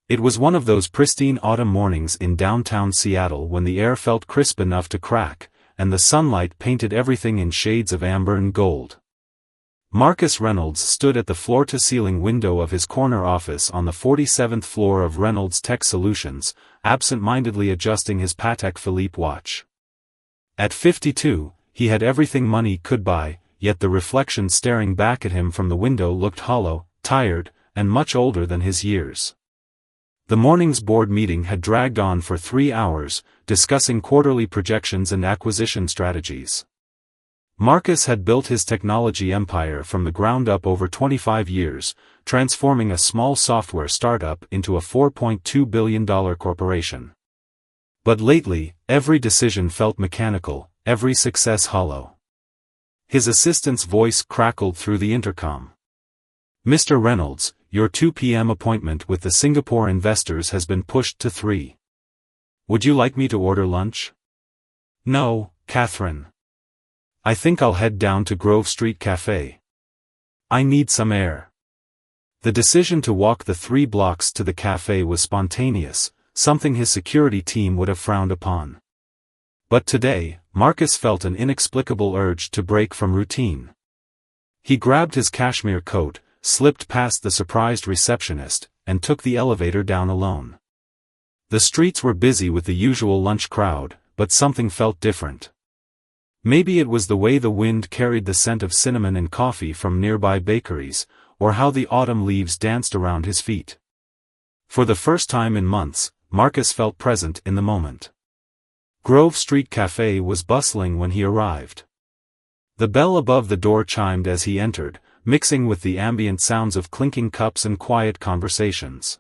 It was one of those pristine autumn mornings in downtown Seattle when the air felt crisp enough to crack, and the sunlight painted everything in shades of amber and gold. Marcus Reynolds stood at the floor-to-ceiling window of his corner office on the 47th floor of Reynolds Tech Solutions, absent-mindedly adjusting his Patek Philippe watch. At 52, he had everything money could buy, yet the reflection staring back at him from the window looked hollow, tired, and much older than his years. The morning's board meeting had dragged on for 3 hours, discussing quarterly projections and acquisition strategies. Marcus had built his technology empire from the ground up over 25 years, transforming a small software startup into a $4.2 billion corporation. But lately, every decision felt mechanical, every success hollow. His assistant's voice crackled through the intercom. "Mr. Reynolds, your 2 p.m. appointment with the Singapore investors has been pushed to 3. Would you like me to order lunch?" "No, Catherine. I think I'll head down to Grove Street Cafe. I need some air." The decision to walk the 3 blocks to the cafe was spontaneous, something his security team would have frowned upon. But today, Marcus felt an inexplicable urge to break from routine. He grabbed his cashmere coat, slipped past the surprised receptionist, and took the elevator down alone. The streets were busy with the usual lunch crowd, but something felt different. Maybe it was the way the wind carried the scent of cinnamon and coffee from nearby bakeries, or how the autumn leaves danced around his feet. For the first time in months, Marcus felt present in the moment. Grove Street Cafe was bustling when he arrived. The bell above the door chimed as he entered, mixing with the ambient sounds of clinking cups and quiet conversations.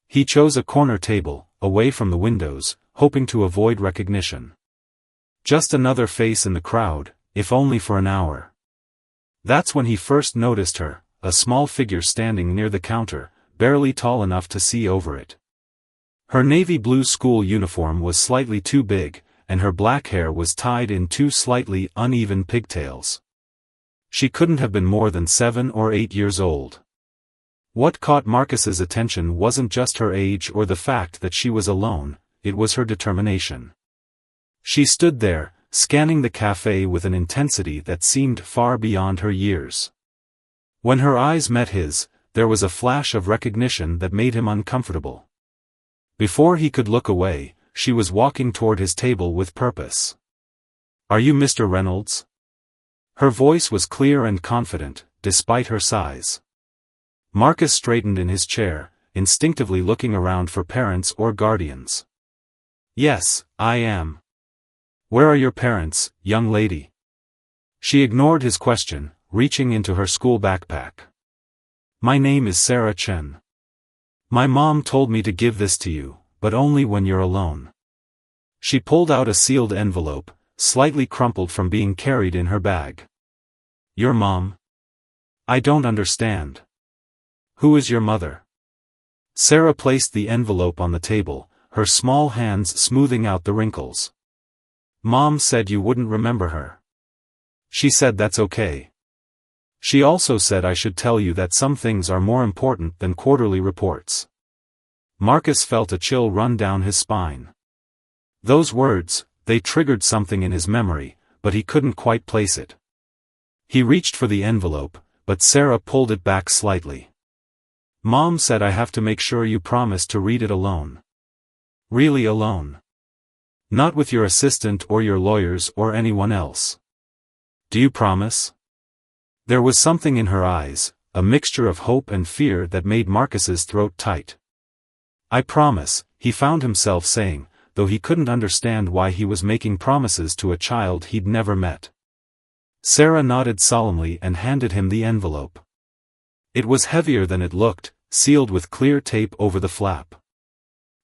He chose a corner table, away from the windows, hoping to avoid recognition. Just another face in the crowd, if only for an hour. That's when he first noticed her, a small figure standing near the counter, barely tall enough to see over it. Her navy blue school uniform was slightly too big, and her black hair was tied in 2 slightly uneven pigtails. She couldn't have been more than 7 or 8 years old. What caught Marcus's attention wasn't just her age or the fact that she was alone, it was her determination. She stood there, scanning the cafe with an intensity that seemed far beyond her years. When her eyes met his, there was a flash of recognition that made him uncomfortable. Before he could look away, she was walking toward his table with purpose. "Are you Mr. Reynolds?" Her voice was clear and confident, despite her size. Marcus straightened in his chair, instinctively looking around for parents or guardians. "Yes, I am." "Where are your parents, young lady?" She ignored his question, reaching into her school backpack. "My name is Sarah Chen. My mom told me to give this to you, but only when you're alone." She pulled out a sealed envelope, slightly crumpled from being carried in her bag. "Your mom? I don't understand. Who is your mother?" Sarah placed the envelope on the table, her small hands smoothing out the wrinkles. "Mom said you wouldn't remember her. She said that's okay. She also said I should tell you that some things are more important than quarterly reports." Marcus felt a chill run down his spine. Those words, they triggered something in his memory, but he couldn't quite place it. He reached for the envelope, but Sarah pulled it back slightly. "Mom said I have to make sure you promise to read it alone." "Really alone? Not with your assistant or your lawyers or anyone else? Do you promise?" There was something in her eyes, a mixture of hope and fear that made Marcus's throat tight. "I promise," he found himself saying, though he couldn't understand why he was making promises to a child he'd never met. Sarah nodded solemnly and handed him the envelope. It was heavier than it looked, sealed with clear tape over the flap.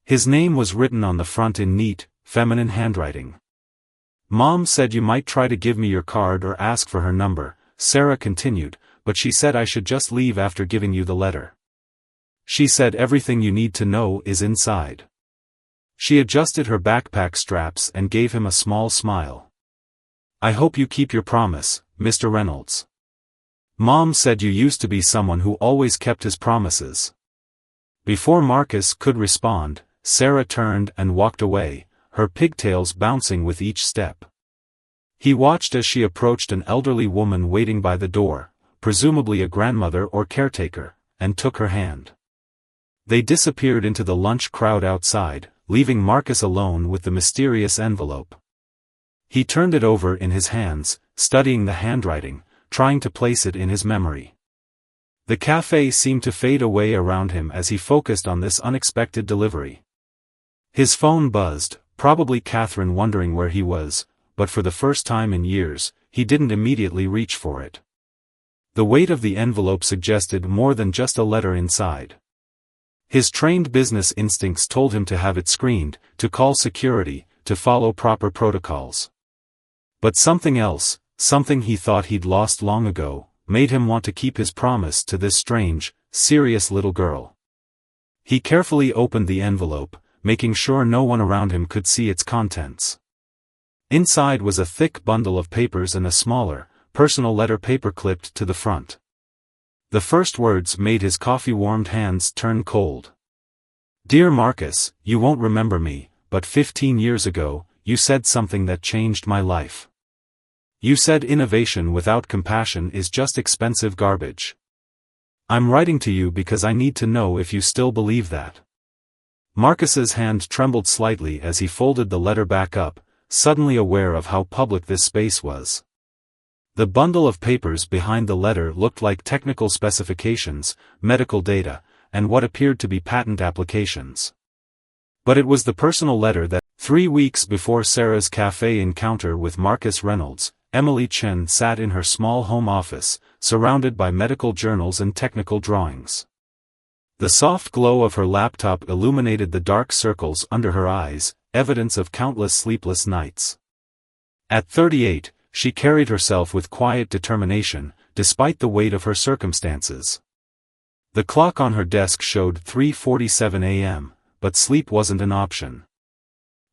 His name was written on the front in neat, feminine handwriting. "Mom said you might try to give me your card or ask for her number," Sarah continued, "but she said I should just leave after giving you the letter. She said everything you need to know is inside." She adjusted her backpack straps and gave him a small smile. "I hope you keep your promise, Mr. Reynolds. Mom said you used to be someone who always kept his promises." Before Marcus could respond, Sarah turned and walked away, her pigtails bouncing with each step. He watched as she approached an elderly woman waiting by the door, presumably a grandmother or caretaker, and took her hand. They disappeared into the lunch crowd outside, leaving Marcus alone with the mysterious envelope. He turned it over in his hands, studying the handwriting, trying to place it in his memory. The cafe seemed to fade away around him as he focused on this unexpected delivery. His phone buzzed, probably Catherine wondering where he was, but for the first time in years, he didn't immediately reach for it. The weight of the envelope suggested more than just a letter inside. His trained business instincts told him to have it screened, to call security, to follow proper protocols. But something else, something he thought he'd lost long ago, made him want to keep his promise to this strange, serious little girl. He carefully opened the envelope, making sure no one around him could see its contents. Inside was a thick bundle of papers and a smaller, personal letter paper-clipped to the front. The first words made his coffee-warmed hands turn cold. "Dear Marcus, you won't remember me, but 15 years ago, you said something that changed my life. You said innovation without compassion is just expensive garbage. I'm writing to you because I need to know if you still believe that." Marcus's hand trembled slightly as he folded the letter back up, suddenly aware of how public this space was. The bundle of papers behind the letter looked like technical specifications, medical data, and what appeared to be patent applications. But it was the personal letter that, 3 weeks before Sarah's cafe encounter with Marcus Reynolds, Emily Chen sat in her small home office, surrounded by medical journals and technical drawings. The soft glow of her laptop illuminated the dark circles under her eyes, evidence of countless sleepless nights. At 38, she carried herself with quiet determination, despite the weight of her circumstances. The clock on her desk showed 3:47 a.m., but sleep wasn't an option.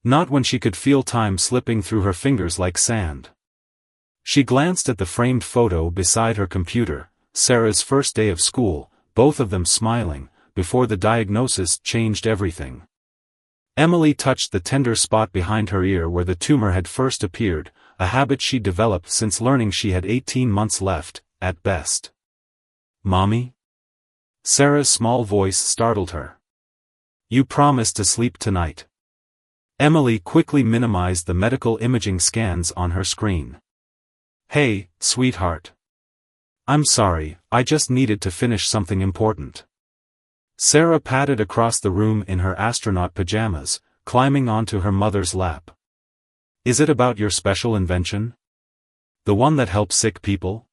Not when she could feel time slipping through her fingers like sand. She glanced at the framed photo beside her computer, Sarah's first day of school, both of them smiling, before the diagnosis changed everything. Emily touched the tender spot behind her ear where the tumor had first appeared, a habit she developed since learning she had 18 months left, at best. "Mommy?" Sarah's small voice startled her. "You promised to sleep tonight." Emily quickly minimized the medical imaging scans on her screen. "Hey, sweetheart. I'm sorry, I just needed to finish something important." Sarah padded across the room in her astronaut pajamas, climbing onto her mother's lap. "Is it about your special invention? The one that helps sick people?"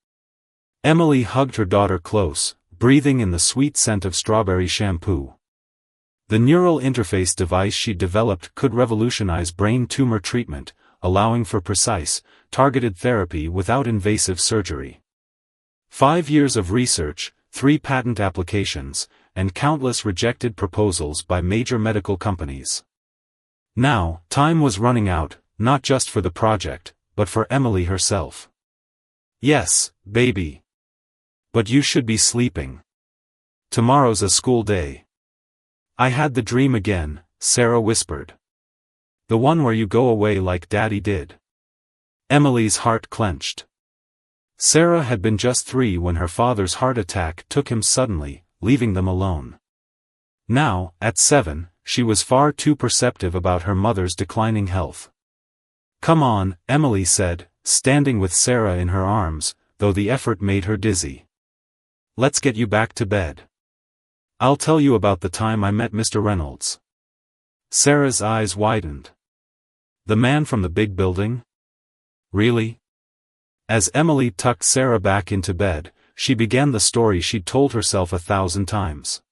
Emily hugged her daughter close, breathing in the sweet scent of strawberry shampoo. The neural interface device she developed could revolutionize brain tumor treatment, allowing for precise, targeted therapy without invasive surgery. 5 years of research, 3 patent applications, and countless rejected proposals by major medical companies. Now, time was running out, not just for the project, but for Emily herself. "Yes, baby. But you should be sleeping. Tomorrow's a school day." "I had the dream again," Sarah whispered. "The one where you go away like Daddy did." Emily's heart clenched. Sarah had been just 3 when her father's heart attack took him suddenly, leaving them alone. Now, at 7, she was far too perceptive about her mother's declining health. "Come on," Emily said, standing with Sarah in her arms, though the effort made her dizzy. "Let's get you back to bed. I'll tell you about the time I met Mr. Reynolds." Sarah's eyes widened. "The man from the big building? Really?" As Emily tucked Sarah back into bed, she began the story she'd told herself 1,000 times.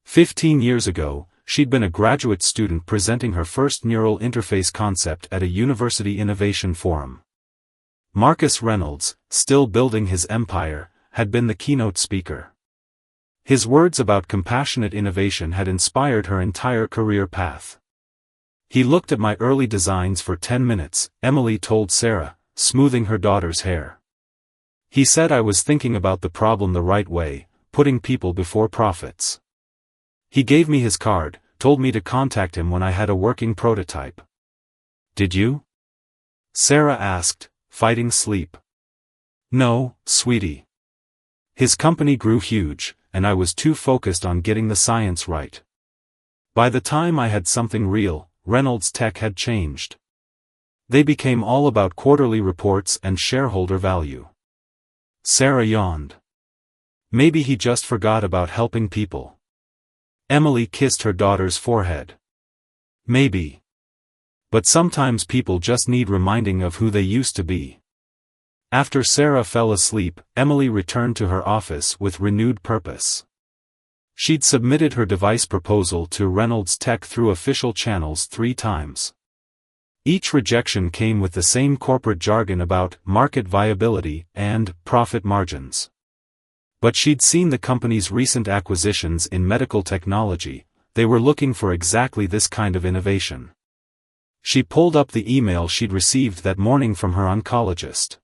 15 years ago, she'd been a graduate student presenting her first neural interface concept at a university innovation forum. Marcus Reynolds, still building his empire, had been the keynote speaker. His words about compassionate innovation had inspired her entire career path. "He looked at my early designs for 10 minutes, Emily told Sarah, smoothing her daughter's hair. "He said I was thinking about the problem the right way, putting people before profits. He gave me his card, told me to contact him when I had a working prototype. Did you? Sarah asked, fighting sleep. No, sweetie. His company grew huge, and I was too focused on getting the science right. By the time I had something real, Reynolds Tech had changed. They became all about quarterly reports and shareholder value. Sarah yawned. Maybe he just forgot about helping people. Emily kissed her daughter's forehead. Maybe. But sometimes people just need reminding of who they used to be. After Sarah fell asleep, Emily returned to her office with renewed purpose. She'd submitted her device proposal to Reynolds Tech through official channels 3 times. Each rejection came with the same corporate jargon about market viability and profit margins. But she'd seen the company's recent acquisitions in medical technology. They were looking for exactly this kind of innovation. She pulled up the email she'd received that morning from her oncologist.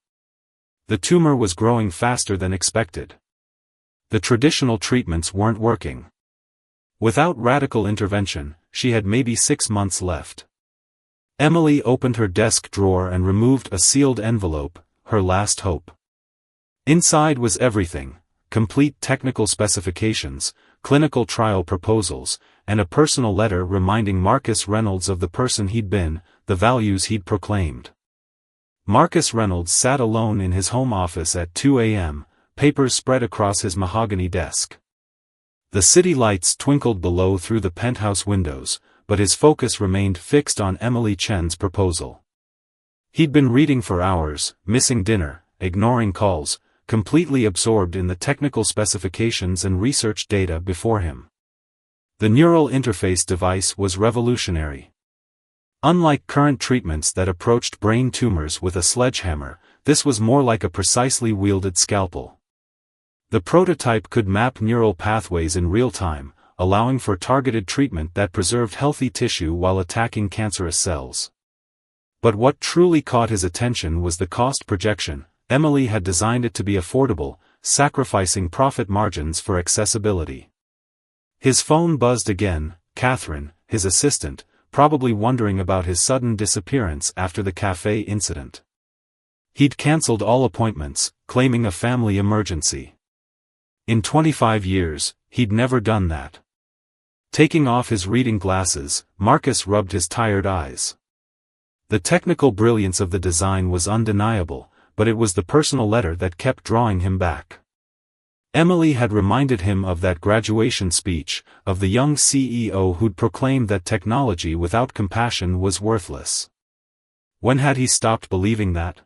The tumor was growing faster than expected. The traditional treatments weren't working. Without radical intervention, she had maybe 6 months left. Emily opened her desk drawer and removed a sealed envelope, her last hope. Inside was everything: complete technical specifications, clinical trial proposals, and a personal letter reminding Marcus Reynolds of the person he'd been, the values he'd proclaimed. Marcus Reynolds sat alone in his home office at 2 a.m., papers spread across his mahogany desk. The city lights twinkled below through the penthouse windows, but his focus remained fixed on Emily Chen's proposal. He'd been reading for hours, missing dinner, ignoring calls, completely absorbed in the technical specifications and research data before him. The neural interface device was revolutionary. Unlike current treatments that approached brain tumors with a sledgehammer, this was more like a precisely wielded scalpel. The prototype could map neural pathways in real time, allowing for targeted treatment that preserved healthy tissue while attacking cancerous cells. But what truly caught his attention was the cost projection. Emily had designed it to be affordable, sacrificing profit margins for accessibility. His phone buzzed again. Catherine, his assistant, probably wondering about his sudden disappearance after the cafe incident. He'd cancelled all appointments, claiming a family emergency. In 25 years, he'd never done that. Taking off his reading glasses, Marcus rubbed his tired eyes. The technical brilliance of the design was undeniable, but it was the personal letter that kept drawing him back. Emily had reminded him of that graduation speech, of the young CEO who'd proclaimed that technology without compassion was worthless. When had he stopped believing that?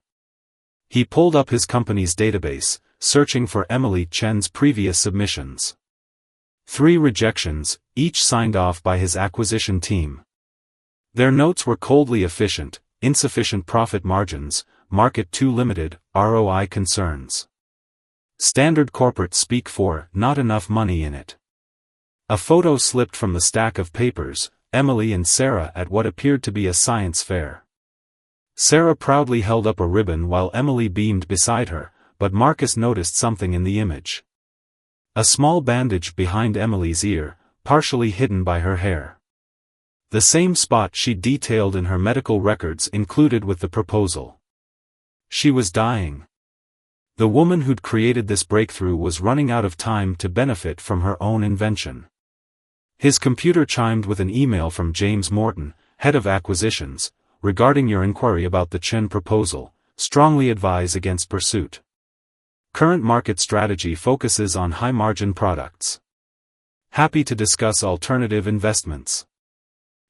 He pulled up his company's database, searching for Emily Chen's previous submissions. 3 rejections, each signed off by his acquisition team. Their notes were coldly efficient: insufficient profit margins, market too limited, ROI concerns. Standard corporate speak for not enough money in it. A photo slipped from the stack of papers, Emily and Sarah at what appeared to be a science fair. Sarah proudly held up a ribbon while Emily beamed beside her, but Marcus noticed something in the image. A small bandage behind Emily's ear, partially hidden by her hair. The same spot she detailed in her medical records included with the proposal. She was dying. The woman who'd created this breakthrough was running out of time to benefit from her own invention. His computer chimed with an email from James Morton, head of acquisitions: regarding your inquiry about the Chen proposal, strongly advise against pursuit. Current market strategy focuses on high-margin products. Happy to discuss alternative investments.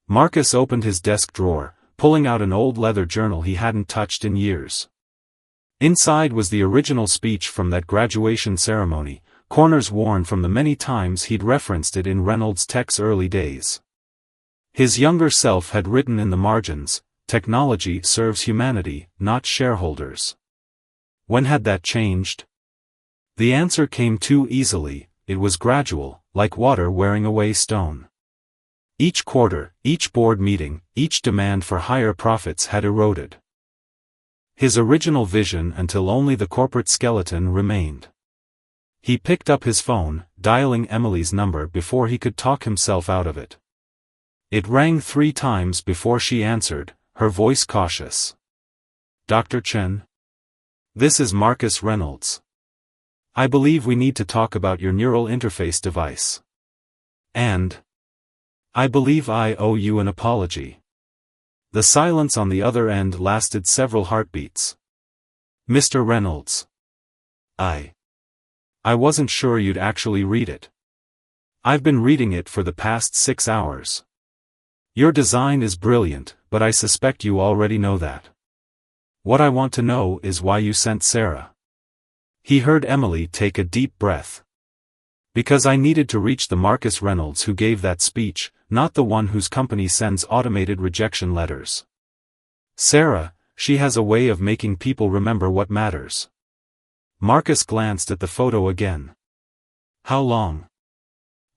Marcus opened his desk drawer, pulling out an old leather journal he hadn't touched in years. Inside was the original speech from that graduation ceremony, corners worn from the many times he'd referenced it in Reynolds Tech's early days. His younger self had written in the margins, "Technology serves humanity, not shareholders." When had that changed? The answer came too easily. It was gradual, like water wearing away stone. Each quarter, each board meeting, each demand for higher profits had eroded his original vision until only the corporate skeleton remained. He picked up his phone, dialing Emily's number before he could talk himself out of it. It rang 3 times before she answered, her voice cautious. "Dr. Chen? This is Marcus Reynolds. I believe we need to talk about your neural interface device. And I believe I owe you an apology." The silence on the other end lasted several heartbeats. "Mr. Reynolds. I wasn't sure you'd actually read it. I've been reading it for the past 6 hours. Your design is brilliant, but I suspect you already know that. What I want to know is why you sent Sarah." He heard Emily take a deep breath. "Because I needed to reach the Marcus Reynolds who gave that speech, not the one whose company sends automated rejection letters. Sarah, she has a way of making people remember what matters." Marcus glanced at the photo again. "How long?"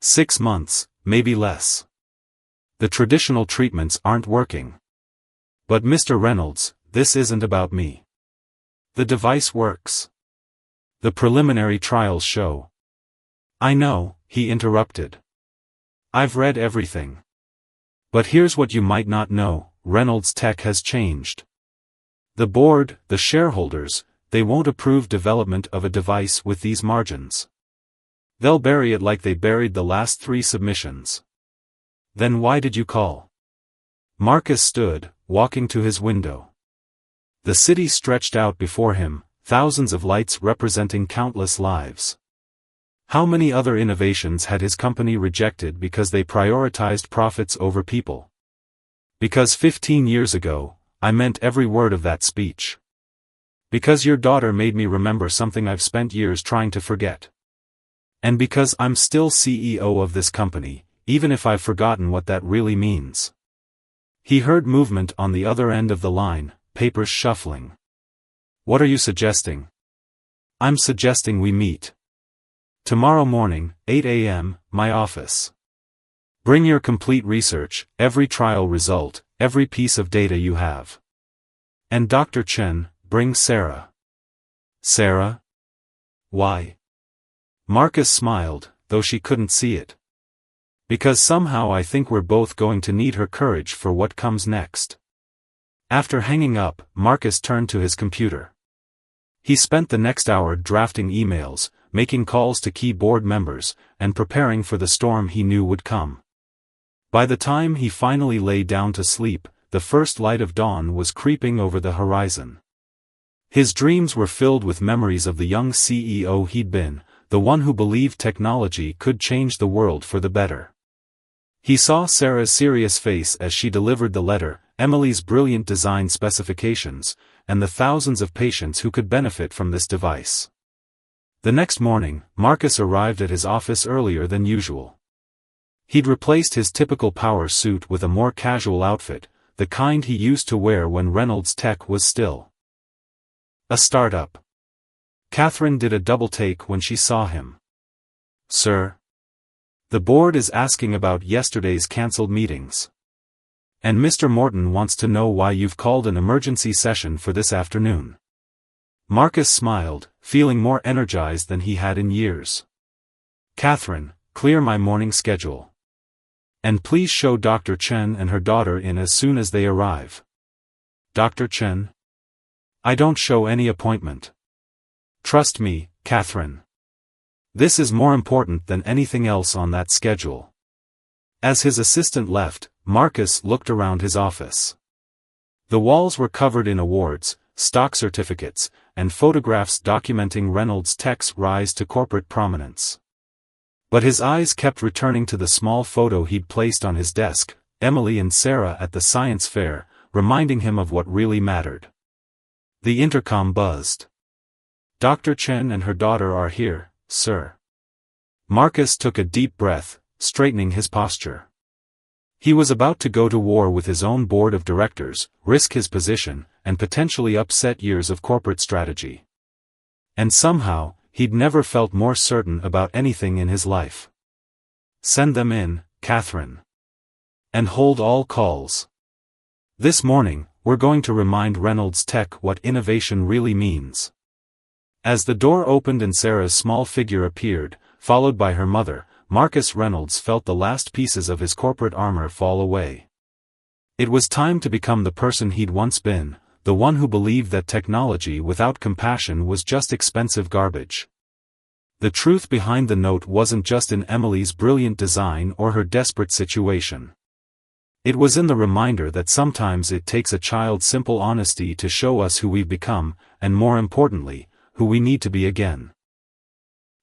6 months, maybe less. The traditional treatments aren't working. But Mr. Reynolds, this isn't about me. The device works. The preliminary trials show. "I know," he interrupted. "I've read everything. But here's what you might not know, Reynolds Tech has changed. The board, the shareholders, they won't approve development of a device with these margins. They'll bury it like they buried the last 3 submissions." "Then why did you call?" Marcus stood, walking to his window. The city stretched out before him, thousands of lights representing countless lives. How many other innovations had his company rejected because they prioritized profits over people? "Because 15 years ago, I meant every word of that speech. Because your daughter made me remember something I've spent years trying to forget. And because I'm still CEO of this company, even if I've forgotten what that really means." He heard movement on the other end of the line, papers shuffling. "What are you suggesting?" "I'm suggesting we meet. Tomorrow morning, 8 a.m., my office. Bring your complete research, every trial result, every piece of data you have. And Dr. Chen, bring Sarah." "Sarah? Why?" Marcus smiled, though she couldn't see it. "Because somehow I think we're both going to need her courage for what comes next." After hanging up, Marcus turned to his computer. He spent the next hour drafting emails, making calls to key board members, and preparing for the storm he knew would come. By the time he finally lay down to sleep, the first light of dawn was creeping over the horizon. His dreams were filled with memories of the young CEO he'd been, the one who believed technology could change the world for the better. He saw Sarah's serious face as she delivered the letter, Emily's brilliant design specifications, and the thousands of patients who could benefit from this device. The next morning, Marcus arrived at his office earlier than usual. He'd replaced his typical power suit with a more casual outfit, the kind he used to wear when Reynolds Tech was still a startup. Catherine did a double-take when she saw him. "Sir? The board is asking about yesterday's cancelled meetings. And Mr. Morton wants to know why you've called an emergency session for this afternoon." Marcus smiled, feeling more energized than he had in years. "Catherine, clear my morning schedule. And please show Dr. Chen and her daughter in as soon as they arrive." "Dr. Chen? I don't show any appointment. Trust me, Catherine. This is more important than anything else on that schedule." As his assistant left, Marcus looked around his office. The walls were covered in awards, stock certificates, and photographs documenting Reynolds Tech's rise to corporate prominence. But his eyes kept returning to the small photo he'd placed on his desk, Emily and Sarah at the science fair, reminding him of what really mattered. The intercom buzzed. "Dr. Chen and her daughter are here, sir." Marcus took a deep breath, straightening his posture. He was about to go to war with his own board of directors, risk his position, and potentially upset years of corporate strategy. And somehow, he'd never felt more certain about anything in his life. "Send them in, Catherine. And hold all calls. This morning, we're going to remind Reynolds Tech what innovation really means." As the door opened and Sarah's small figure appeared, followed by her mother, Marcus Reynolds felt the last pieces of his corporate armor fall away. It was time to become the person he'd once been, the one who believed that technology without compassion was just expensive garbage. The truth behind the note wasn't just in Emily's brilliant design or her desperate situation. It was in the reminder that sometimes it takes a child's simple honesty to show us who we've become, and more importantly, who we need to be again.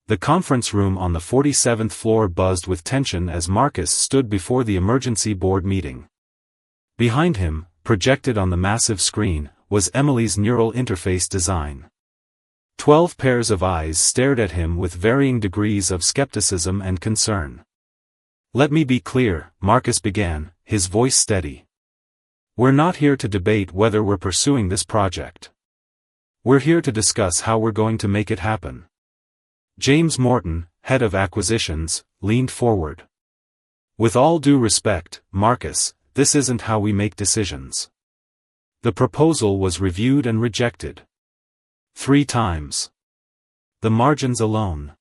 The conference room on the 47th floor buzzed with tension as Marcus stood before the emergency board meeting. Behind him, projected on the massive screen, was Emily's neural interface design. 12 pairs of eyes stared at him with varying degrees of skepticism and concern. "Let me be clear," Marcus began, his voice steady. "We're not here to debate whether we're pursuing this project. We're here to discuss how we're going to make it happen." James Morton, head of acquisitions, leaned forward. "With all due respect, Marcus, this isn't how we make decisions." The proposal was reviewed and rejected 3 times. "The margins alone."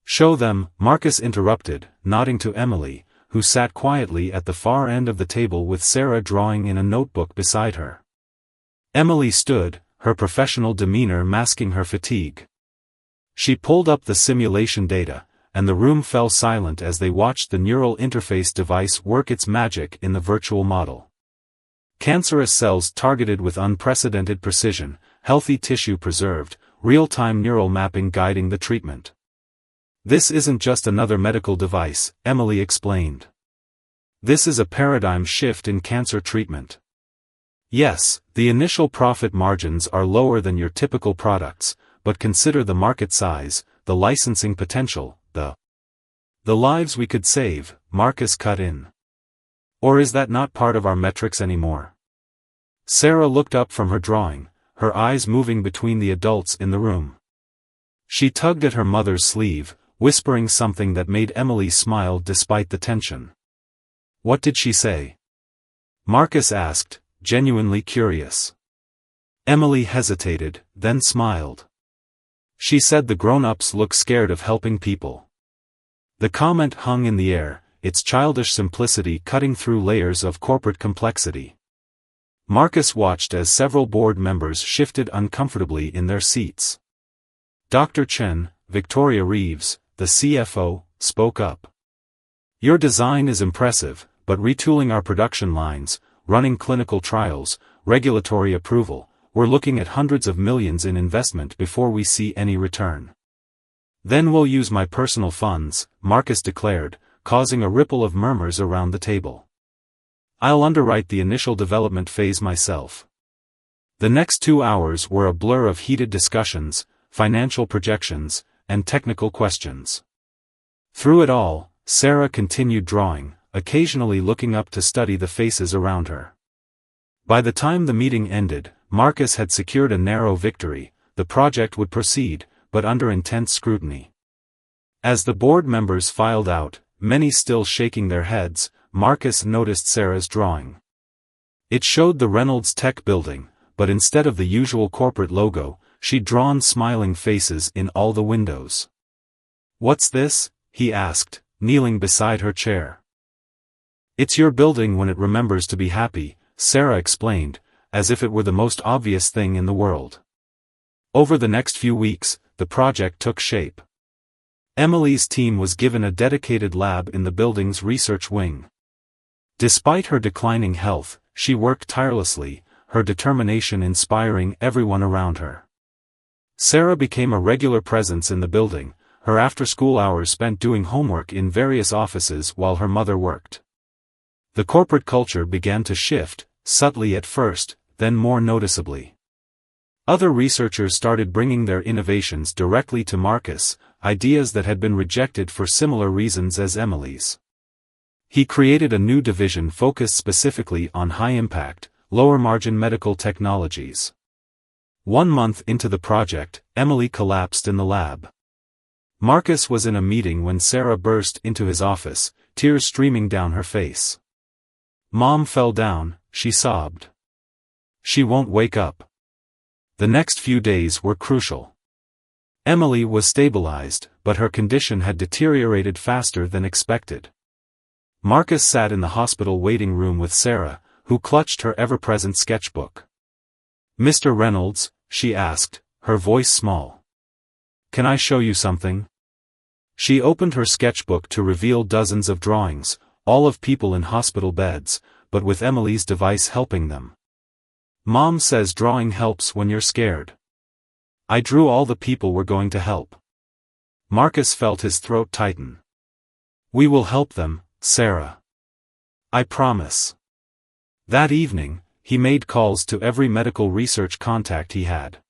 "Show them," Marcus interrupted, nodding to Emily, who sat quietly at the far end of the table with Sarah drawing in a notebook beside her. Emily stood, her professional demeanor masking her fatigue. She pulled up the simulation data, and the room fell silent as they watched the neural interface device work its magic in the virtual model. Cancerous cells targeted with unprecedented precision, healthy tissue preserved, real-time neural mapping guiding the treatment. "This isn't just another medical device," Emily explained. "This is a paradigm shift in cancer treatment. Yes, the initial profit margins are lower than your typical products, but consider the market size, the licensing potential, the lives we could save," Marcus cut in. "Or is that not part of our metrics anymore?" Sarah looked up from her drawing, her eyes moving between the adults in the room. She tugged at her mother's sleeve, whispering something that made Emily smile despite the tension. "What did she say?" Marcus asked, genuinely curious. Emily hesitated, then smiled. "She said the grown-ups look scared of helping people." The comment hung in the air, its childish simplicity cutting through layers of corporate complexity. Marcus watched as several board members shifted uncomfortably in their seats. Dr. Chen, Victoria Reeves, the CFO, spoke up. "Your design is impressive, but retooling our production lines, running clinical trials, regulatory approval, we're looking at hundreds of millions in investment before we see any return." "Then we'll use my personal funds," Marcus declared, causing a ripple of murmurs around the table. "I'll underwrite the initial development phase myself." The next 2 hours were a blur of heated discussions, financial projections, and technical questions. Through it all, Sarah continued drawing, occasionally looking up to study the faces around her. By the time the meeting ended, Marcus had secured a narrow victory. The project would proceed, but under intense scrutiny. As the board members filed out, many still shaking their heads, Marcus noticed Sarah's drawing. It showed the Reynolds Tech building, but instead of the usual corporate logo, she'd drawn smiling faces in all the windows. "What's this?" he asked, kneeling beside her chair. "It's your building when it remembers to be happy," Sarah explained, as if it were the most obvious thing in the world. Over the next few weeks, the project took shape. Emily's team was given a dedicated lab in the building's research wing. Despite her declining health, she worked tirelessly, her determination inspiring everyone around her. Sarah became a regular presence in the building, her after-school hours spent doing homework in various offices while her mother worked. The corporate culture began to shift, subtly at first, then more noticeably. Other researchers started bringing their innovations directly to Marcus, ideas that had been rejected for similar reasons as Emily's. He created a new division focused specifically on high-impact, lower-margin medical technologies. 1 month into the project, Emily collapsed in the lab. Marcus was in a meeting when Sarah burst into his office, tears streaming down her face. "Mom fell down," she sobbed. "She won't wake up." The next few days were crucial. Emily was stabilized, but her condition had deteriorated faster than expected. Marcus sat in the hospital waiting room with Sarah, who clutched her ever-present sketchbook. "Mr. Reynolds," she asked, her voice small. "Can I show you something?" She opened her sketchbook to reveal dozens of drawings, all of people in hospital beds, but with Emily's device helping them. "Mom says drawing helps when you're scared. I drew all the people we're going to help." Marcus felt his throat tighten. "We will help them, Sarah. I promise." That evening, he made calls to every medical research contact he had.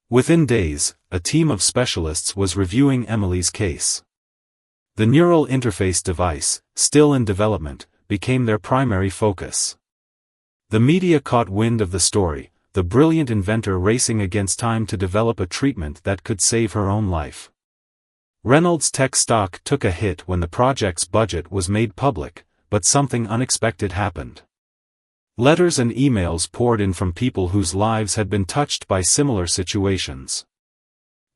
Within days, a team of specialists was reviewing Emily's case. The neural interface device, still in development, became their primary focus. The media caught wind of the story, the brilliant inventor racing against time to develop a treatment that could save her own life. Reynolds' tech stock took a hit when the project's budget was made public, but something unexpected happened. Letters and emails poured in from people whose lives had been touched by similar situations.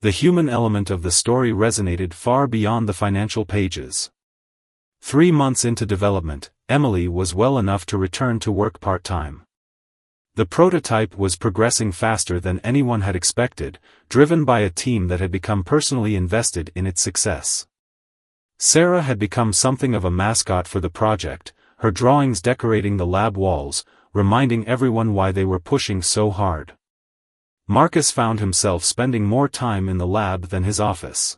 The human element of the story resonated far beyond the financial pages. 3 months into development, Emily was well enough to return to work part-time. The prototype was progressing faster than anyone had expected, driven by a team that had become personally invested in its success. Sarah had become something of a mascot for the project, her drawings decorating the lab walls, reminding everyone why they were pushing so hard. Marcus found himself spending more time in the lab than his office.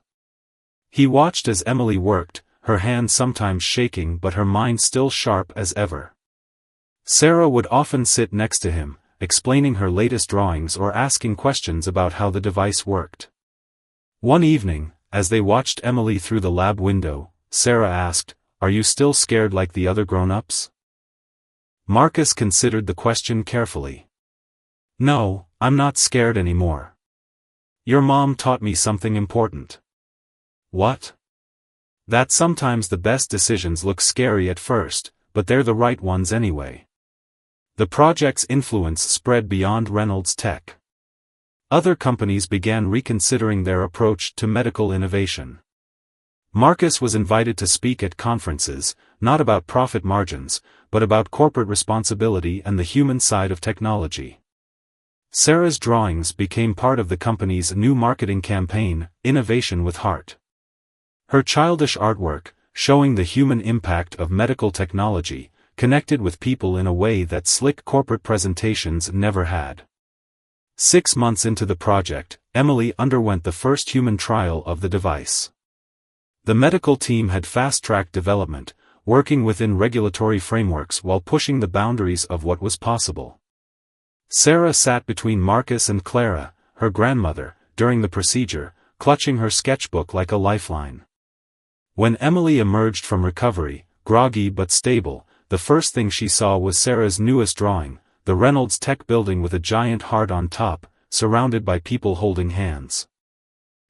He watched as Emily worked, her hands sometimes shaking but her mind still sharp as ever. Sarah would often sit next to him, explaining her latest drawings or asking questions about how the device worked. One evening, as they watched Emily through the lab window, Sarah asked, "Are you still scared like the other grown-ups?" Marcus considered the question carefully. "No, I'm not scared anymore. Your mom taught me something important." "What?" "That sometimes the best decisions look scary at first, but they're the right ones anyway." The project's influence spread beyond Reynolds Tech. Other companies began reconsidering their approach to medical innovation. Marcus was invited to speak at conferences, not about profit margins, but about corporate responsibility and the human side of technology. Sarah's drawings became part of the company's new marketing campaign, Innovation with Heart. Her childish artwork, showing the human impact of medical technology, connected with people in a way that slick corporate presentations never had. 6 months into the project, Emily underwent the first human trial of the device. The medical team had fast-tracked development, working within regulatory frameworks while pushing the boundaries of what was possible. Sarah sat between Marcus and Clara, her grandmother, during the procedure, clutching her sketchbook like a lifeline. When Emily emerged from recovery, groggy but stable, the first thing she saw was Sarah's newest drawing, the Reynolds Tech building with a giant heart on top, surrounded by people holding hands.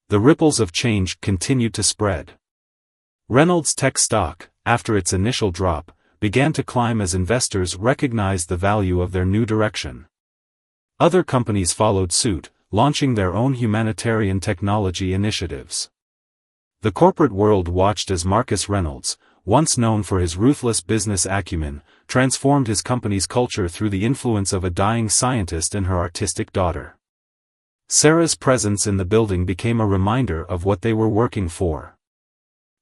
The ripples of change continued to spread. Reynolds Tech stock, after its initial drop, began to climb as investors recognized the value of their new direction. Other companies followed suit, launching their own humanitarian technology initiatives. The corporate world watched as Marcus Reynolds, once known for his ruthless business acumen, transformed his company's culture through the influence of a dying scientist and her artistic daughter. Sarah's presence in the building became a reminder of what they were working for.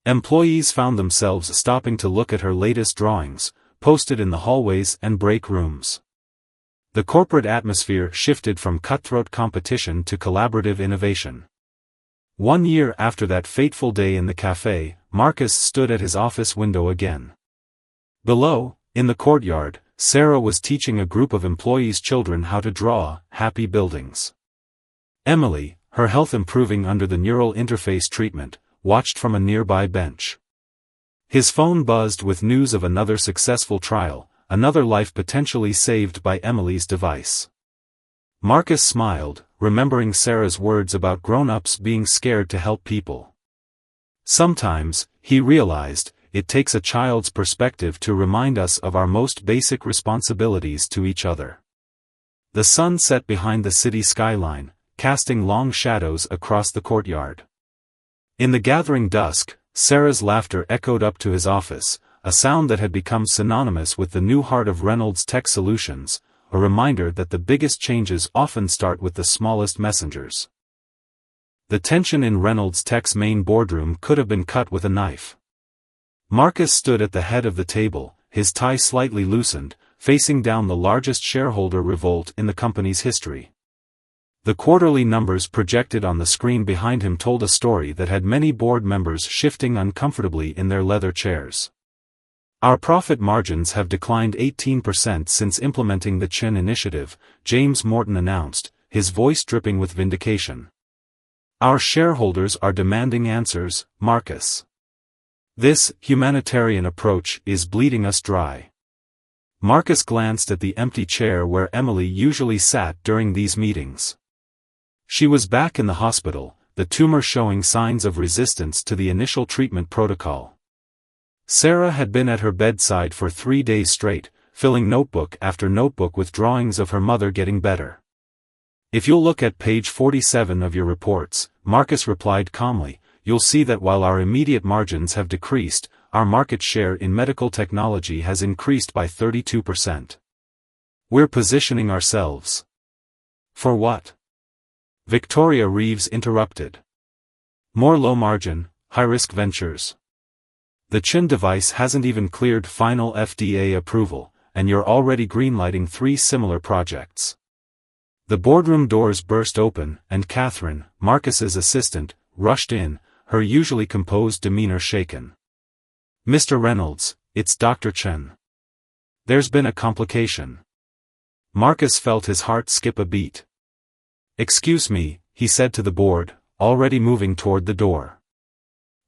Employees found themselves stopping to look at her latest drawings, posted in the hallways and break rooms. The corporate atmosphere shifted from cutthroat competition to collaborative innovation. 1 year after that fateful day in the cafe, Marcus stood at his office window again. Below, in the courtyard, Sarah was teaching a group of employees' children how to draw happy buildings. Emily, her health improving under the neural interface treatment, watched from a nearby bench. His phone buzzed with news of another successful trial, another life potentially saved by Emily's device. Marcus smiled, remembering Sarah's words about grown-ups being scared to help people. Sometimes, he realized, it takes a child's perspective to remind us of our most basic responsibilities to each other. The sun set behind the city skyline, casting long shadows across the courtyard. In the gathering dusk, Sarah's laughter echoed up to his office, a sound that had become synonymous with the new heart of Reynolds Tech Solutions, a reminder that the biggest changes often start with the smallest messengers. The tension in Reynolds Tech's main boardroom could have been cut with a knife. Marcus stood at the head of the table, his tie slightly loosened, facing down the largest shareholder revolt in the company's history. The quarterly numbers projected on the screen behind him told a story that had many board members shifting uncomfortably in their leather chairs. Our profit margins have declined 18% since implementing the Chin initiative, James Morton announced, his voice dripping with vindication. Our shareholders are demanding answers, Marcus. This humanitarian approach is bleeding us dry. Marcus glanced at the empty chair where Emily usually sat during these meetings. She was back in the hospital, the tumor showing signs of resistance to the initial treatment protocol. Sarah had been at her bedside for 3 days straight, filling notebook after notebook with drawings of her mother getting better. If you'll look at page 47 of your reports, Marcus replied calmly, you'll see that while our immediate margins have decreased, our market share in medical technology has increased by 32%. We're positioning ourselves. For what? Victoria Reeves interrupted. More low-margin, high-risk ventures. The Chin device hasn't even cleared final FDA approval, and you're already greenlighting 3 similar projects. The boardroom doors burst open, and Catherine, Marcus's assistant, rushed in, her usually composed demeanor shaken. Mr. Reynolds, it's Dr. Chen. There's been a complication. Marcus felt his heart skip a beat. Excuse me, he said to the board, already moving toward the door.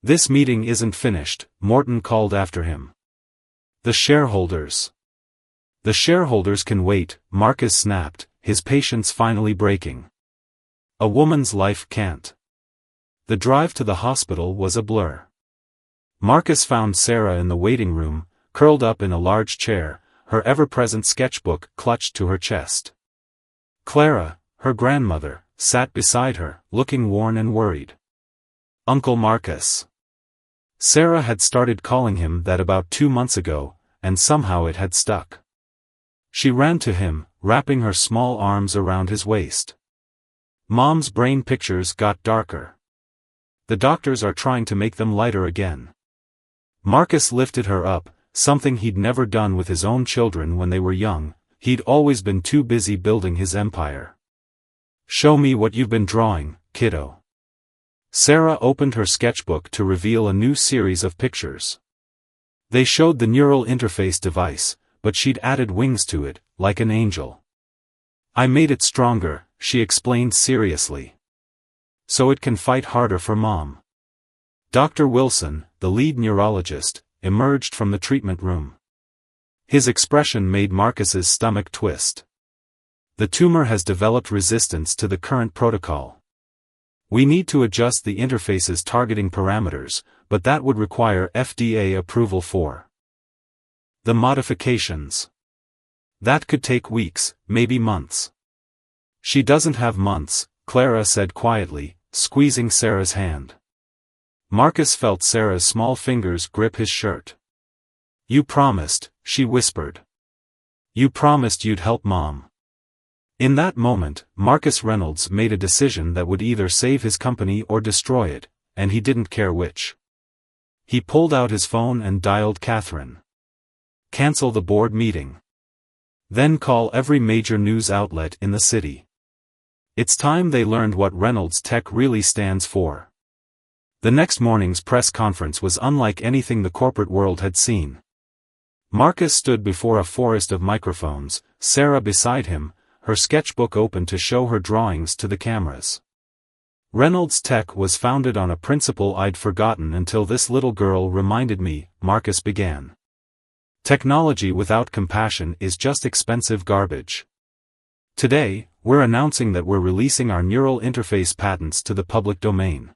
This meeting isn't finished, Morton called after him. The shareholders. The shareholders can wait, Marcus snapped, his patience finally breaking. A woman's life can't. The drive to the hospital was a blur. Marcus found Sarah in the waiting room, curled up in a large chair, her ever-present sketchbook clutched to her chest. Clara, her grandmother, sat beside her, looking worn and worried. Uncle Marcus. Sarah had started calling him that about 2 months ago, and somehow it had stuck. She ran to him, wrapping her small arms around his waist. Mom's brain pictures got darker. The doctors are trying to make them lighter again. Marcus lifted her up, something he'd never done with his own children when they were young, he'd always been too busy building his empire. Show me what you've been drawing, kiddo. Sarah opened her sketchbook to reveal a new series of pictures. They showed the neural interface device, but she'd added wings to it, like an angel. I made it stronger, she explained seriously. So it can fight harder for Mom. Dr. Wilson, the lead neurologist, emerged from the treatment room. His expression made Marcus's stomach twist. The tumor has developed resistance to the current protocol. We need to adjust the interface's targeting parameters, but that would require FDA approval for the modifications. That could take weeks, maybe months. She doesn't have months, Clara said quietly, squeezing Sarah's hand. Marcus felt Sarah's small fingers grip his shirt. You promised, she whispered. You promised you'd help Mom. In that moment, Marcus Reynolds made a decision that would either save his company or destroy it, and he didn't care which. He pulled out his phone and dialed Catherine. Cancel the board meeting. Then call every major news outlet in the city. It's time they learned what Reynolds Tech really stands for. The next morning's press conference was unlike anything the corporate world had seen. Marcus stood before a forest of microphones, Sarah beside him, her sketchbook open to show her drawings to the cameras. Reynolds Tech was founded on a principle I'd forgotten until this little girl reminded me, Marcus began. Technology without compassion is just expensive garbage. Today, we're announcing that we're releasing our neural interface patents to the public domain.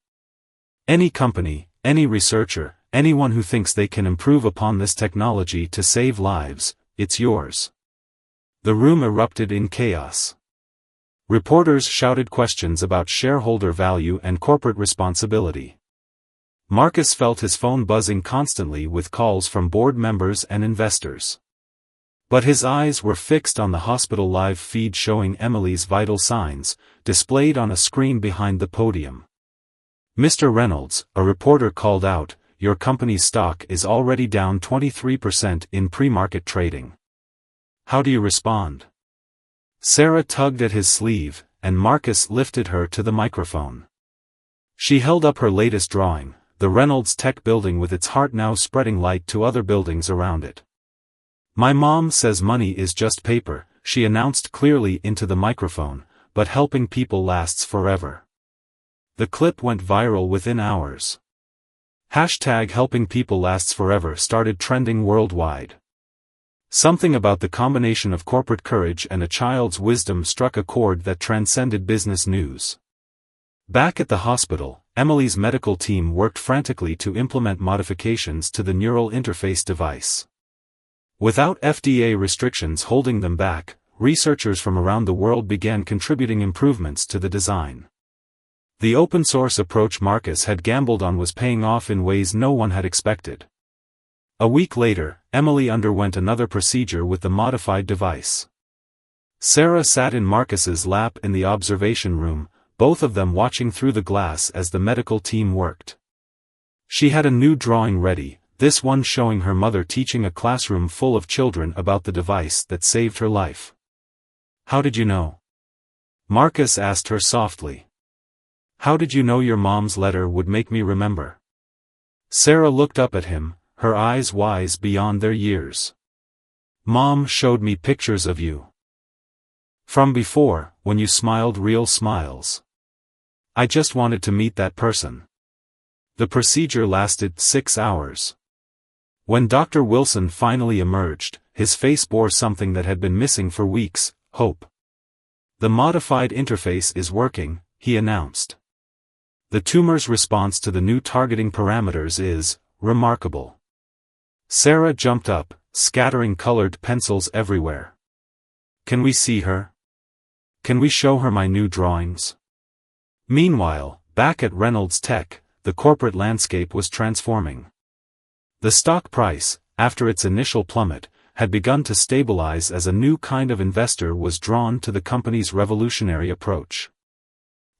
Any company, any researcher, anyone who thinks they can improve upon this technology to save lives, it's yours. The room erupted in chaos. Reporters shouted questions about shareholder value and corporate responsibility. Marcus felt his phone buzzing constantly with calls from board members and investors. But his eyes were fixed on the hospital live feed showing Emily's vital signs, displayed on a screen behind the podium. "Mr. Reynolds," a reporter called out, "your company's stock is already down 23% in pre-market trading. How do you respond?" Sarah tugged at his sleeve, and Marcus lifted her to the microphone. She held up her latest drawing, the Reynolds Tech building with its heart now spreading light to other buildings around it. "My mom says money is just paper," she announced clearly into the microphone, "but helping people lasts forever." The clip went viral within hours. #helping people lasts forever started trending worldwide. Something about the combination of corporate courage and a child's wisdom struck a chord that transcended business news. Back at the hospital, Emily's medical team worked frantically to implement modifications to the neural interface device. Without FDA restrictions holding them back, researchers from around the world began contributing improvements to the design. The open-source approach Marcus had gambled on was paying off in ways no one had expected. A week later, Emily underwent another procedure with the modified device. Sarah sat in Marcus's lap in the observation room, both of them watching through the glass as the medical team worked. She had a new drawing ready, this one showing her mother teaching a classroom full of children about the device that saved her life. "How did you know?" Marcus asked her softly. "How did you know your mom's letter would make me remember?" Sarah looked up at him, her eyes wise beyond their years. "Mom showed me pictures of you. From before, when you smiled real smiles. I just wanted to meet that person." The procedure lasted 6 hours. When Dr. Wilson finally emerged, his face bore something that had been missing for weeks: hope. "The modified interface is working," he announced. "The tumor's response to the new targeting parameters is remarkable." Sarah jumped up, scattering colored pencils everywhere. "Can we see her? Can we show her my new drawings?" Meanwhile, back at Reynolds Tech, the corporate landscape was transforming. The stock price, after its initial plummet, had begun to stabilize as a new kind of investor was drawn to the company's revolutionary approach.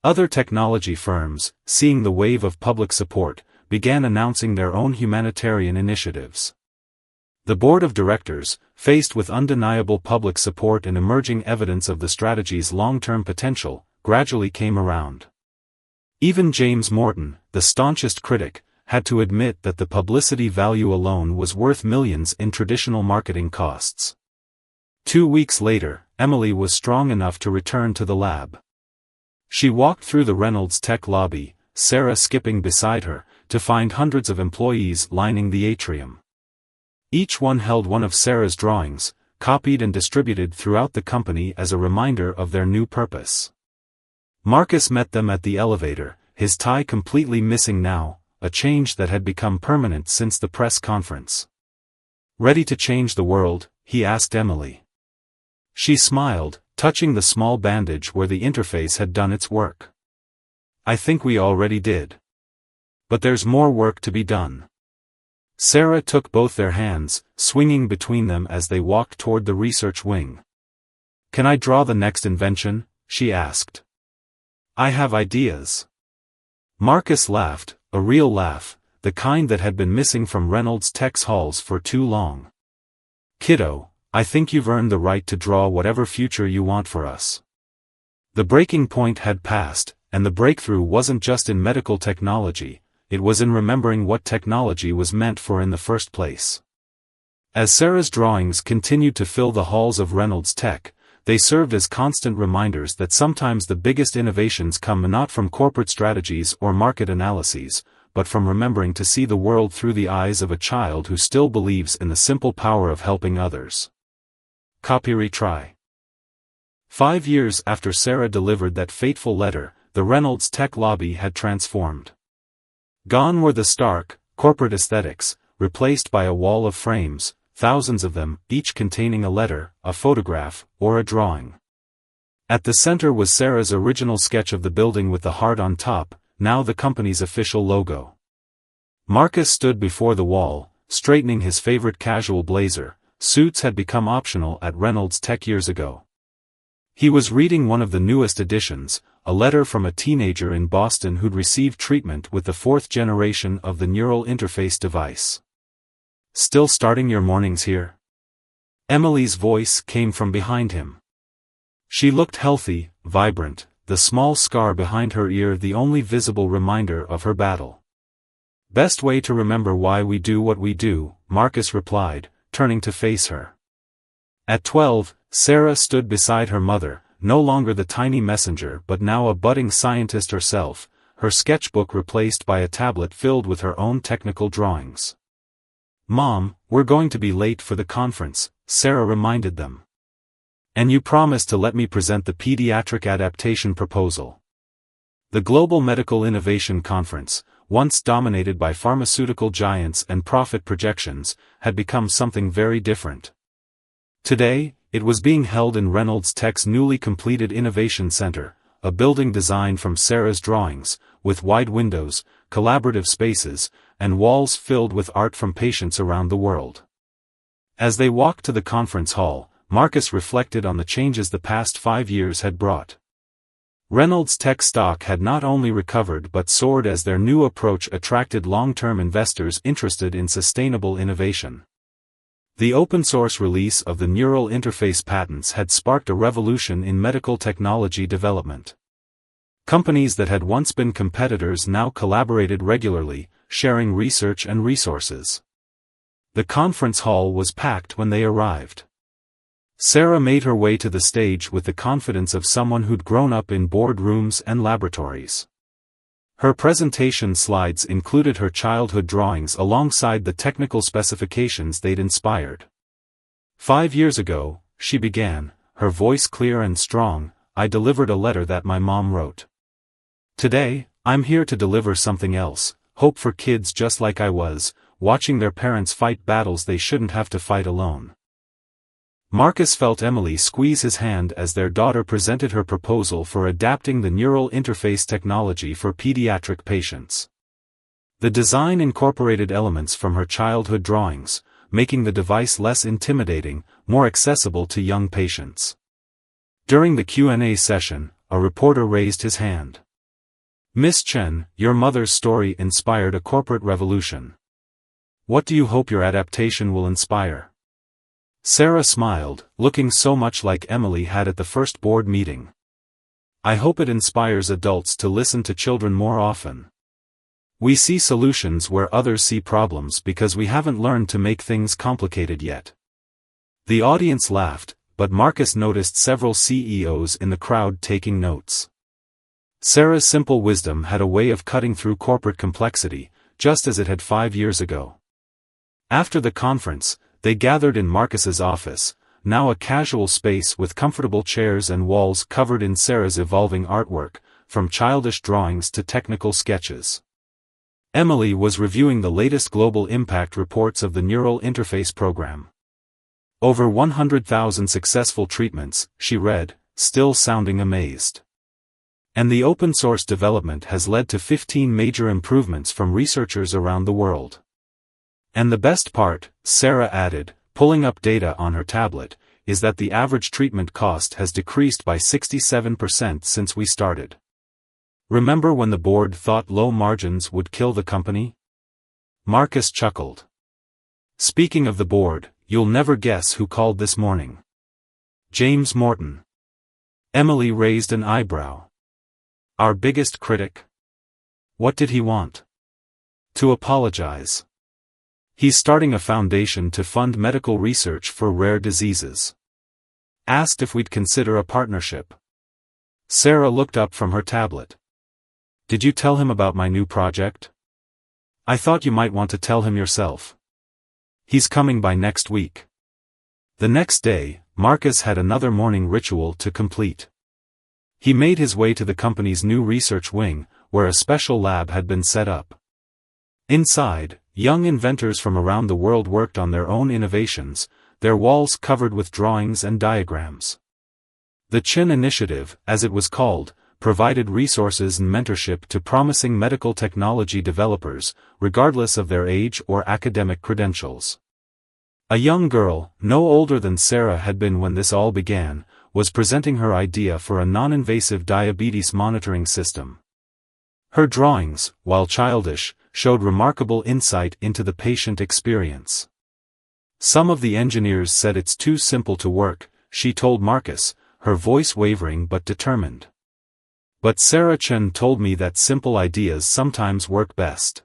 Other technology firms, seeing the wave of public support, began announcing their own humanitarian initiatives. The board of directors, faced with undeniable public support and emerging evidence of the strategy's long-term potential, gradually came around. Even James Morton, the staunchest critic, had to admit that the publicity value alone was worth millions in traditional marketing costs. 2 weeks later, Emily was strong enough to return to the lab. She walked through the Reynolds Tech lobby, Sarah skipping beside her, to find hundreds of employees lining the atrium. Each one held one of Sarah's drawings, copied and distributed throughout the company as a reminder of their new purpose. Marcus met them at the elevator, his tie completely missing now, a change that had become permanent since the press conference. "Ready to change the world?" he asked Emily. She smiled, touching the small bandage where the interface had done its work. "I think we already did. But there's more work to be done." Sarah took both their hands, swinging between them as they walked toward the research wing. "Can I draw the next invention?" she asked. "I have ideas." Marcus laughed, a real laugh, the kind that had been missing from Reynolds Tech's halls for too long. "Kiddo, I think you've earned the right to draw whatever future you want for us." The breaking point had passed, and the breakthrough wasn't just in medical technology, it was in remembering what technology was meant for in the first place. As Sarah's drawings continued to fill the halls of Reynolds Tech, they served as constant reminders that sometimes the biggest innovations come not from corporate strategies or market analyses, but from remembering to see the world through the eyes of a child who still believes in the simple power of helping others. Copy retry. 5 years after Sarah delivered that fateful letter, the Reynolds Tech lobby had transformed. Gone were the stark, corporate aesthetics, replaced by a wall of frames, thousands of them, each containing a letter, a photograph, or a drawing. At the center was Sarah's original sketch of the building with the heart on top, now the company's official logo. Marcus stood before the wall, straightening his favorite casual blazer. Suits had become optional at Reynolds Tech years ago. He was reading one of the newest editions, a letter from a teenager in Boston who'd received treatment with the 4th generation of the neural interface device. "Still starting your mornings here?" Emily's voice came from behind him. She looked healthy, vibrant, the small scar behind her ear the only visible reminder of her battle. "Best way to remember why we do what we do," Marcus replied, turning to face her. At 12, Sarah stood beside her mother, no longer the tiny messenger but now a budding scientist herself, her sketchbook replaced by a tablet filled with her own technical drawings. "Mom, we're going to be late for the conference," Sarah reminded them. "And you promised to let me present the pediatric adaptation proposal." The Global Medical Innovation Conference, once dominated by pharmaceutical giants and profit projections, had become something very different. Today, it was being held in Reynolds Tech's newly completed Innovation Center, a building designed from Sarah's drawings, with wide windows, collaborative spaces, and walls filled with art from patients around the world. As they walked to the conference hall, Marcus reflected on the changes the past 5 years had brought. Reynolds Tech stock had not only recovered but soared as their new approach attracted long-term investors interested in sustainable innovation. The open-source release of the neural interface patents had sparked a revolution in medical technology development. Companies that had once been competitors now collaborated regularly, sharing research and resources. The conference hall was packed when they arrived. Sarah made her way to the stage with the confidence of someone who'd grown up in boardrooms and laboratories. Her presentation slides included her childhood drawings alongside the technical specifications they'd inspired. "5 years ago," she began, her voice clear and strong, "I delivered a letter that my mom wrote. Today, I'm here to deliver something else, hope for kids just like I was, watching their parents fight battles they shouldn't have to fight alone." Marcus felt Emily squeeze his hand as their daughter presented her proposal for adapting the neural interface technology for pediatric patients. The design incorporated elements from her childhood drawings, making the device less intimidating, more accessible to young patients. During the Q&A session, a reporter raised his hand. "Miss Chen, your mother's story inspired a corporate revolution. What do you hope your adaptation will inspire?" Sarah smiled, looking so much like Emily had at the first board meeting. "I hope it inspires adults to listen to children more often. We see solutions where others see problems because we haven't learned to make things complicated yet." The audience laughed, but Marcus noticed several CEOs in the crowd taking notes. Sarah's simple wisdom had a way of cutting through corporate complexity, just as it had 5 years ago. After the conference, they gathered in Marcus's office, now a casual space with comfortable chairs and walls covered in Sarah's evolving artwork, from childish drawings to technical sketches. Emily was reviewing the latest global impact reports of the neural interface program. Over 100,000 successful treatments, she read, still sounding amazed. And the open-source development has led to 15 major improvements from researchers around the world. And the best part, Sarah added, pulling up data on her tablet, is that the average treatment cost has decreased by 67% since we started. Remember when the board thought low margins would kill the company? Marcus chuckled. Speaking of the board, you'll never guess who called this morning. James Morton. Emily raised an eyebrow. Our biggest critic? What did he want? To apologize. He's starting a foundation to fund medical research for rare diseases. Asked if we'd consider a partnership. Sarah looked up from her tablet. Did you tell him about my new project? I thought you might want to tell him yourself. He's coming by next week. The next day, Marcus had another morning ritual to complete. He made his way to the company's new research wing, where a special lab had been set up. Inside, young inventors from around the world worked on their own innovations, their walls covered with drawings and diagrams. The CHIN initiative, as it was called, provided resources and mentorship to promising medical technology developers, regardless of their age or academic credentials. A young girl, no older than Sarah had been when this all began, was presenting her idea for a non-invasive diabetes monitoring system. Her drawings, while childish, showed remarkable insight into the patient experience. Some of the engineers said it's too simple to work, she told Marcus, her voice wavering but determined. But Sarah Chen told me that simple ideas sometimes work best.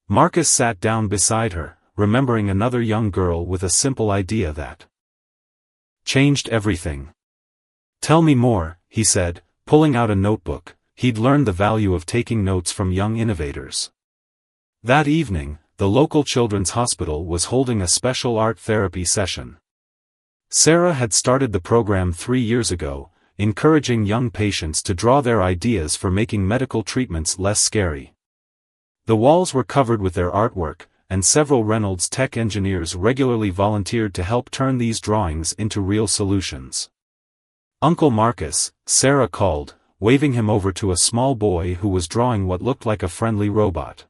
Marcus sat down beside her, remembering another young girl with a simple idea that changed everything. "Tell me more," he said, pulling out a notebook. He'd learned the value of taking notes from young innovators. That evening, the local children's hospital was holding a special art therapy session. Sarah had started the program 3 years ago, encouraging young patients to draw their ideas for making medical treatments less scary. The walls were covered with their artwork, and several Reynolds Tech engineers regularly volunteered to help turn these drawings into real solutions. "Uncle Marcus," Sarah called, waving him over to a small boy who was drawing what looked like a friendly robot.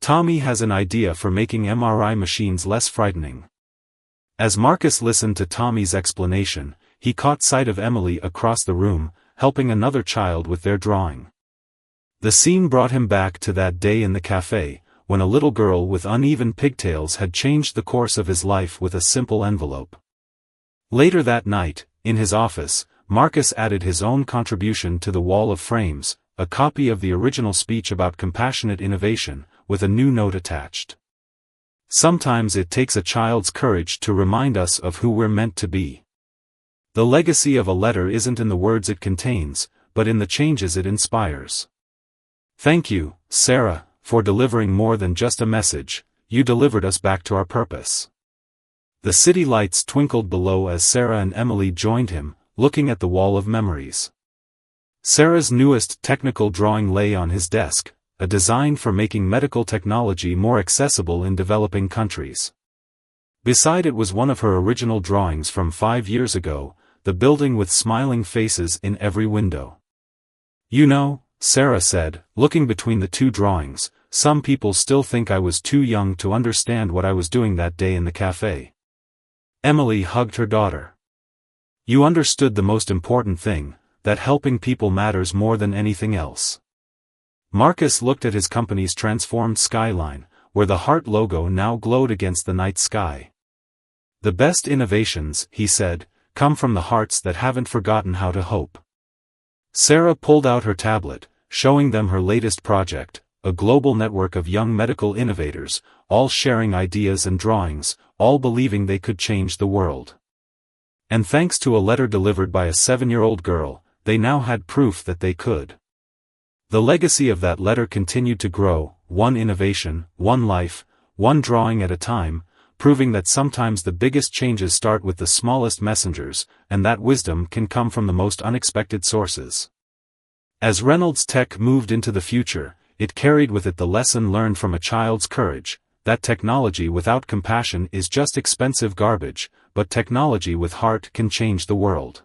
"Tommy has an idea for making MRI machines less frightening." As Marcus listened to Tommy's explanation, he caught sight of Emily across the room, helping another child with their drawing. The scene brought him back to that day in the cafe, when a little girl with uneven pigtails had changed the course of his life with a simple envelope. Later that night, in his office, Marcus added his own contribution to the wall of frames, a copy of the original speech about compassionate innovation, with a new note attached. "Sometimes it takes a child's courage to remind us of who we're meant to be. The legacy of a letter isn't in the words it contains, but in the changes it inspires." "Thank you, Sarah, for delivering more than just a message. You delivered us back to our purpose." The city lights twinkled below as Sarah and Emily joined him, looking at the wall of memories. Sarah's newest technical drawing lay on his desk, a design for making medical technology more accessible in developing countries. Beside it was one of her original drawings from 5 years ago, the building with smiling faces in every window. "You know," Sarah said, looking between the two drawings, "some people still think I was too young to understand what I was doing that day in the cafe." Emily hugged her daughter. "You understood the most important thing, that helping people matters more than anything else." Marcus looked at his company's transformed skyline, where the heart logo now glowed against the night sky. "The best innovations," he said, "come from the hearts that haven't forgotten how to hope." Sarah pulled out her tablet, showing them her latest project, a global network of young medical innovators, all sharing ideas and drawings, all believing they could change the world. And thanks to a letter delivered by a 7-year-old girl, they now had proof that they could. The legacy of that letter continued to grow, one innovation, one life, one drawing at a time, proving that sometimes the biggest changes start with the smallest messengers, and that wisdom can come from the most unexpected sources. As Reynolds Tech moved into the future, it carried with it the lesson learned from a child's courage, that technology without compassion is just expensive garbage, but technology with heart can change the world.